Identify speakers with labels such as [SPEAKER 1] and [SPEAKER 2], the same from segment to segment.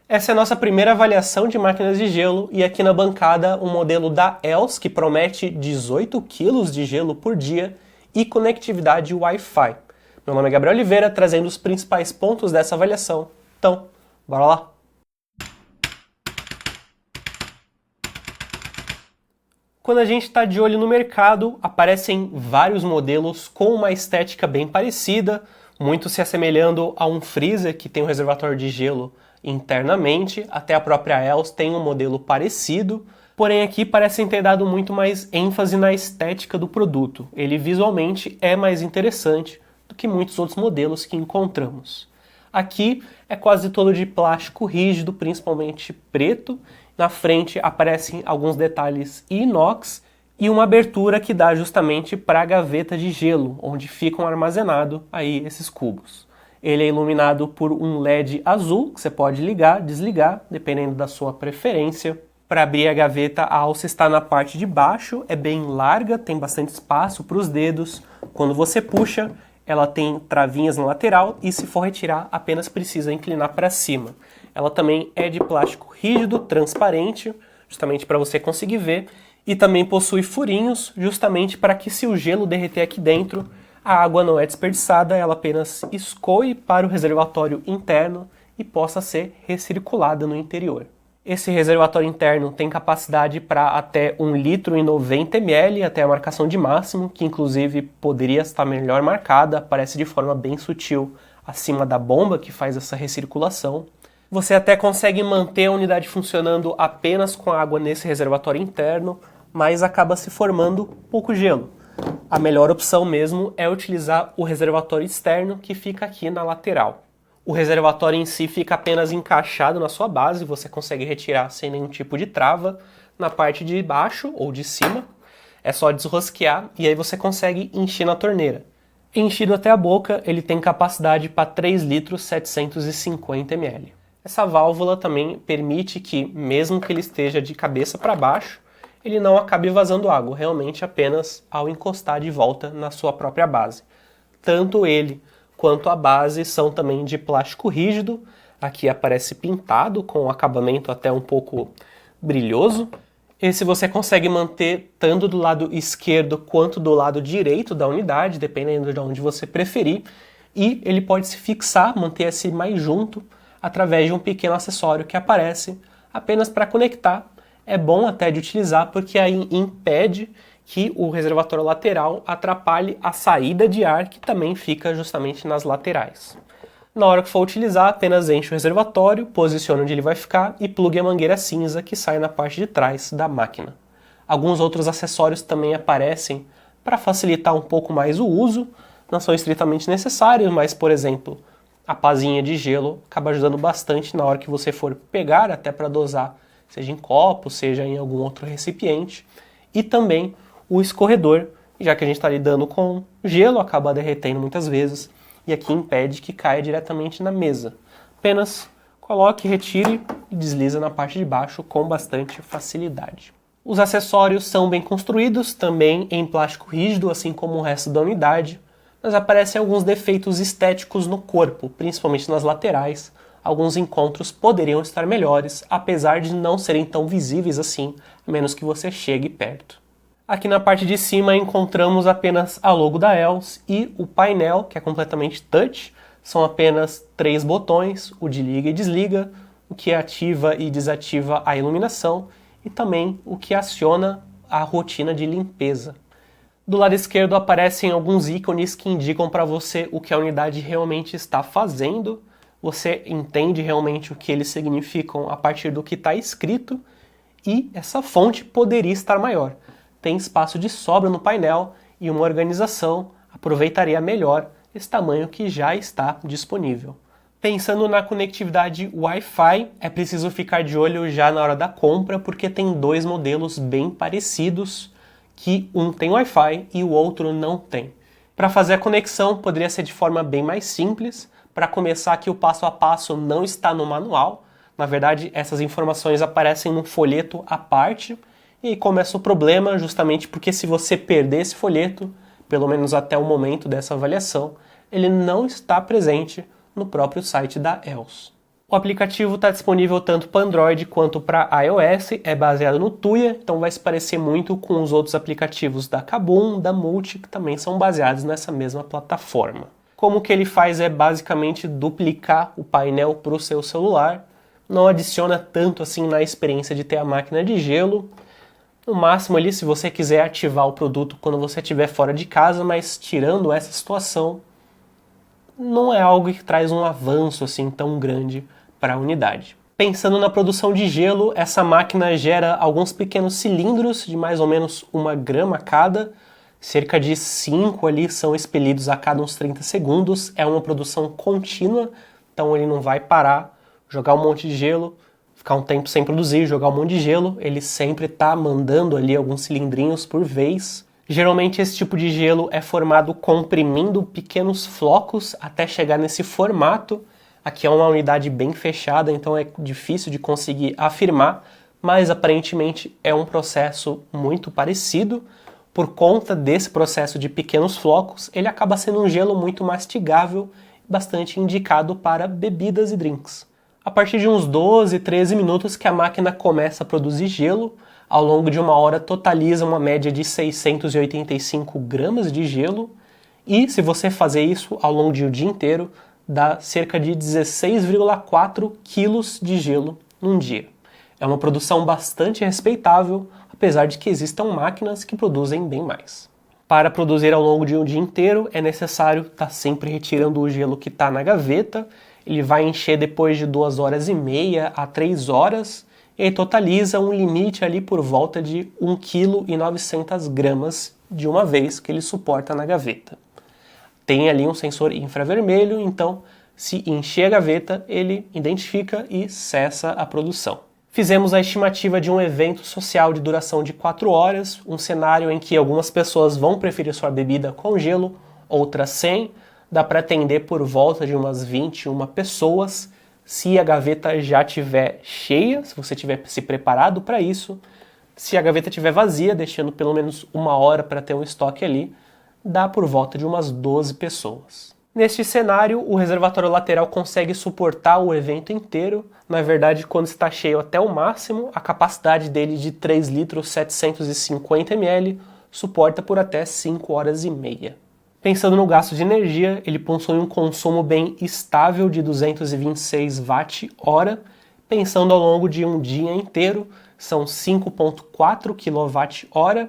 [SPEAKER 1] Essa é a nossa primeira avaliação de máquinas de gelo e aqui na bancada um modelo da ELS que promete 18 kg de gelo por dia e conectividade Wi-Fi. Meu nome é Gabriel Oliveira, trazendo os principais pontos dessa avaliação. Então, bora lá! Quando a gente está de olho no mercado, aparecem vários modelos com uma estética bem parecida, muito se assemelhando a um freezer que tem um reservatório de gelo internamente, até a própria ELS tem um modelo parecido, porém aqui parecem ter dado muito mais ênfase na estética do produto. Ele visualmente é mais interessante do que muitos outros modelos que encontramos. Aqui é quase todo de plástico rígido, principalmente preto. Na frente aparecem alguns detalhes inox e uma abertura que dá justamente para a gaveta de gelo, onde ficam armazenados aí esses cubos. Ele é iluminado por um LED azul, que você pode ligar, desligar, dependendo da sua preferência. Para abrir a gaveta, a alça está na parte de baixo, é bem larga, tem bastante espaço para os dedos. Quando você puxa, ela tem travinhas na lateral e se for retirar, apenas precisa inclinar para cima. Ela também é de plástico rígido, transparente, justamente para você conseguir ver, e também possui furinhos, justamente para que se o gelo derreter aqui dentro, a água não é desperdiçada, ela apenas escoe para o reservatório interno e possa ser recirculada no interior. Esse reservatório interno tem capacidade para até 1,90 ml, até a marcação de máximo, que inclusive poderia estar melhor marcada, aparece de forma bem sutil acima da bomba que faz essa recirculação. Você até consegue manter a unidade funcionando apenas com a água nesse reservatório interno, mas acaba se formando pouco gelo. A melhor opção mesmo é utilizar o reservatório externo que fica aqui na lateral. O reservatório em si fica apenas encaixado na sua base, você consegue retirar sem nenhum tipo de trava. Na parte de baixo ou de cima, é só desrosquear e aí você consegue encher na torneira. Enchido até a boca, ele tem capacidade para 3 litros 750 ml. Essa válvula também permite que, mesmo que ele esteja de cabeça para baixo, ele não acabe vazando água, realmente apenas ao encostar de volta na sua própria base. Tanto ele quanto a base são também de plástico rígido, aqui aparece pintado com um acabamento até um pouco brilhoso. Esse você consegue manter tanto do lado esquerdo quanto do lado direito da unidade, dependendo de onde você preferir, e ele pode se fixar, manter-se mais junto, através de um pequeno acessório que aparece apenas para conectar. É bom até de utilizar porque aí impede que o reservatório lateral atrapalhe a saída de ar, que também fica justamente nas laterais. Na hora que for utilizar, apenas enche o reservatório, posiciona onde ele vai ficar e plugue a mangueira cinza que sai na parte de trás da máquina. Alguns outros acessórios também aparecem para facilitar um pouco mais o uso, não são estritamente necessários, mas, por exemplo, a pazinha de gelo acaba ajudando bastante na hora que você for pegar, até para dosar, seja em copo, seja em algum outro recipiente. E também o escorredor, já que a gente está lidando com gelo, acaba derretendo muitas vezes, e aqui impede que caia diretamente na mesa. Apenas coloque, retire e desliza na parte de baixo com bastante facilidade. Os acessórios são bem construídos, também em plástico rígido, assim como o resto da unidade, mas aparecem alguns defeitos estéticos no corpo, principalmente nas laterais. Alguns encontros poderiam estar melhores, apesar de não serem tão visíveis assim, a menos que você chegue perto. Aqui na parte de cima encontramos apenas a logo da ELS e o painel, que é completamente touch. São apenas 3 botões, o de liga e desliga, o que ativa e desativa a iluminação e também o que aciona a rotina de limpeza. Do lado esquerdo aparecem alguns ícones que indicam para você o que a unidade realmente está fazendo. Você entende realmente o que eles significam a partir do que está escrito e essa fonte poderia estar maior. Tem espaço de sobra no painel e uma organização aproveitaria melhor esse tamanho que já está disponível. Pensando na conectividade Wi-Fi, é preciso ficar de olho já na hora da compra, porque tem 2 modelos bem parecidos, que um tem Wi-Fi e o outro não tem. Para fazer a conexão poderia ser de forma bem mais simples. Para começar, aqui o passo a passo não está no manual. Na verdade, essas informações aparecem num folheto à parte. E aí começa o problema, justamente porque se você perder esse folheto, pelo menos até o momento dessa avaliação, ele não está presente no próprio site da ELS. O aplicativo está disponível tanto para Android quanto para iOS, é baseado no Tuya, então vai se parecer muito com os outros aplicativos da Kabum, da Multi, que também são baseados nessa mesma plataforma. Como que ele faz é basicamente duplicar o painel para o seu celular, não adiciona tanto assim na experiência de ter a máquina de gelo. No máximo ali, se você quiser ativar o produto quando você estiver fora de casa, mas tirando essa situação, não é algo que traz um avanço assim tão grande para a unidade. Pensando na produção de gelo, essa máquina gera alguns pequenos cilindros de mais ou menos 1 grama cada, cerca de 5 ali são expelidos a cada uns 30 segundos, é uma produção contínua, então ele não vai parar, jogar um monte de gelo, ficar um tempo sem produzir, jogar um monte de gelo, ele sempre está mandando ali alguns cilindrinhos por vez. Geralmente esse tipo de gelo é formado comprimindo pequenos flocos até chegar nesse formato. Aqui é uma unidade bem fechada, então é difícil de conseguir afirmar, mas aparentemente é um processo muito parecido. Por conta desse processo de pequenos flocos, ele acaba sendo um gelo muito mastigável, bastante indicado para bebidas e drinks. A partir de uns 12, 13 minutos que a máquina começa a produzir gelo, ao longo de 1 hora totaliza uma média de 685 gramas de gelo, e se você fazer isso ao longo do dia inteiro, dá cerca de 16,4 quilos de gelo num dia. É uma produção bastante respeitável, apesar de que existam máquinas que produzem bem mais. Para produzir ao longo de um dia inteiro, é necessário estar sempre retirando o gelo que está na gaveta. Ele vai encher depois de 2h30 a 3 horas, e aí totaliza um limite ali por volta de 1,9 kg de uma vez que ele suporta na gaveta. Tem ali um sensor infravermelho, então se encher a gaveta, ele identifica e cessa a produção. Fizemos a estimativa de um evento social de duração de 4 horas, um cenário em que algumas pessoas vão preferir sua bebida com gelo, outras sem, dá para atender por volta de umas 21 pessoas, se a gaveta já estiver cheia, se você tiver se preparado para isso. Se a gaveta estiver vazia, deixando pelo menos 1 hora para ter um estoque ali, dá por volta de umas 12 pessoas. Neste cenário, o reservatório lateral consegue suportar o evento inteiro. Na verdade, quando está cheio até o máximo, a capacidade dele de 3 litros 750 ml suporta por até 5 horas e meia. Pensando no gasto de energia, ele possui um consumo bem estável de 226 Wh. Pensando ao longo de um dia inteiro, são 5,4 kWh.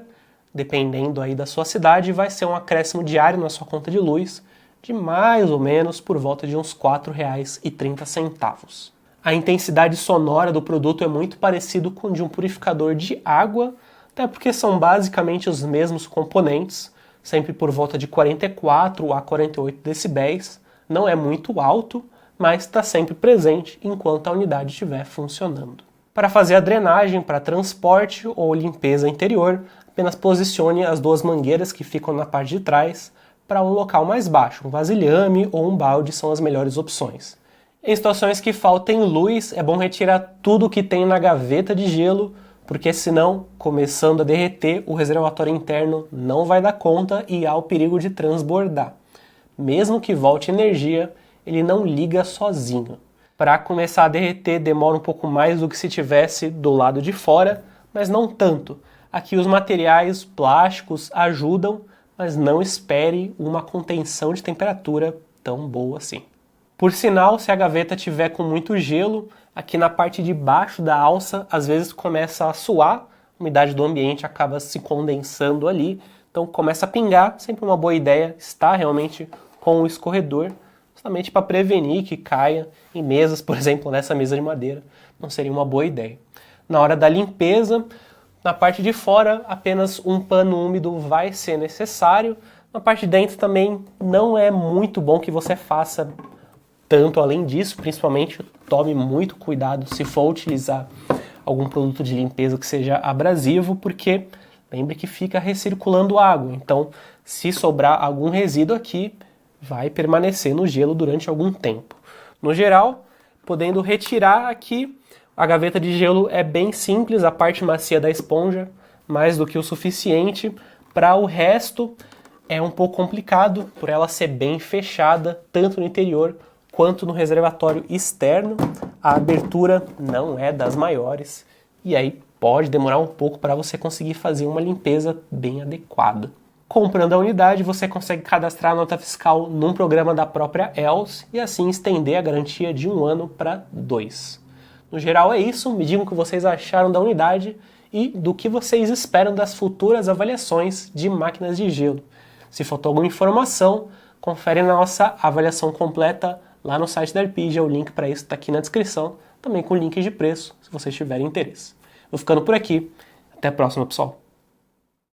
[SPEAKER 1] Dependendo aí da sua cidade, vai ser um acréscimo diário na sua conta de luz de mais ou menos por volta de uns R$ 4,30. A intensidade sonora do produto é muito parecido com de um purificador de água, até porque são basicamente os mesmos componentes, sempre por volta de 44 a 48 decibéis. Não é muito alto, mas está sempre presente enquanto a unidade estiver funcionando. Para fazer a drenagem para transporte ou limpeza interior, apenas posicione as 2 mangueiras que ficam na parte de trás para um local mais baixo. Um vasilhame ou um balde são as melhores opções. Em situações que faltem luz, é bom retirar tudo que tem na gaveta de gelo, porque senão, começando a derreter, o reservatório interno não vai dar conta e há o perigo de transbordar. Mesmo que volte energia, ele não liga sozinho. Para começar a derreter demora um pouco mais do que se tivesse do lado de fora, mas não tanto. Aqui os materiais plásticos ajudam, mas não espere uma contenção de temperatura tão boa assim. Por sinal, se a gaveta tiver com muito gelo, aqui na parte de baixo da alça, às vezes começa a suar, a umidade do ambiente acaba se condensando ali, então começa a pingar, sempre uma boa ideia estar realmente com o escorredor, justamente para prevenir que caia em mesas, por exemplo, nessa mesa de madeira, não seria uma boa ideia. Na hora da limpeza, na parte de fora, apenas um pano úmido vai ser necessário. Na parte de dentro também não é muito bom que você faça tanto além disso, principalmente tome muito cuidado se for utilizar algum produto de limpeza que seja abrasivo, porque lembre que fica recirculando água, então se sobrar algum resíduo aqui, vai permanecer no gelo durante algum tempo. No geral, podendo retirar aqui, a gaveta de gelo é bem simples, a parte macia da esponja, mais do que o suficiente. Para o resto, é um pouco complicado, por ela ser bem fechada, tanto no interior quanto no reservatório externo. A abertura não é das maiores e aí pode demorar um pouco para você conseguir fazer uma limpeza bem adequada. Comprando a unidade, você consegue cadastrar a nota fiscal num programa da própria Els e assim estender a garantia de 1 ano para 2. No geral é isso, me digam o que vocês acharam da unidade e do que vocês esperam das futuras avaliações de máquinas de gelo. Se faltou alguma informação, confere na nossa avaliação completa lá no site da Arpija, o link para isso está aqui na descrição, também com links de preço, se vocês tiverem interesse. Vou ficando por aqui, até a próxima, pessoal.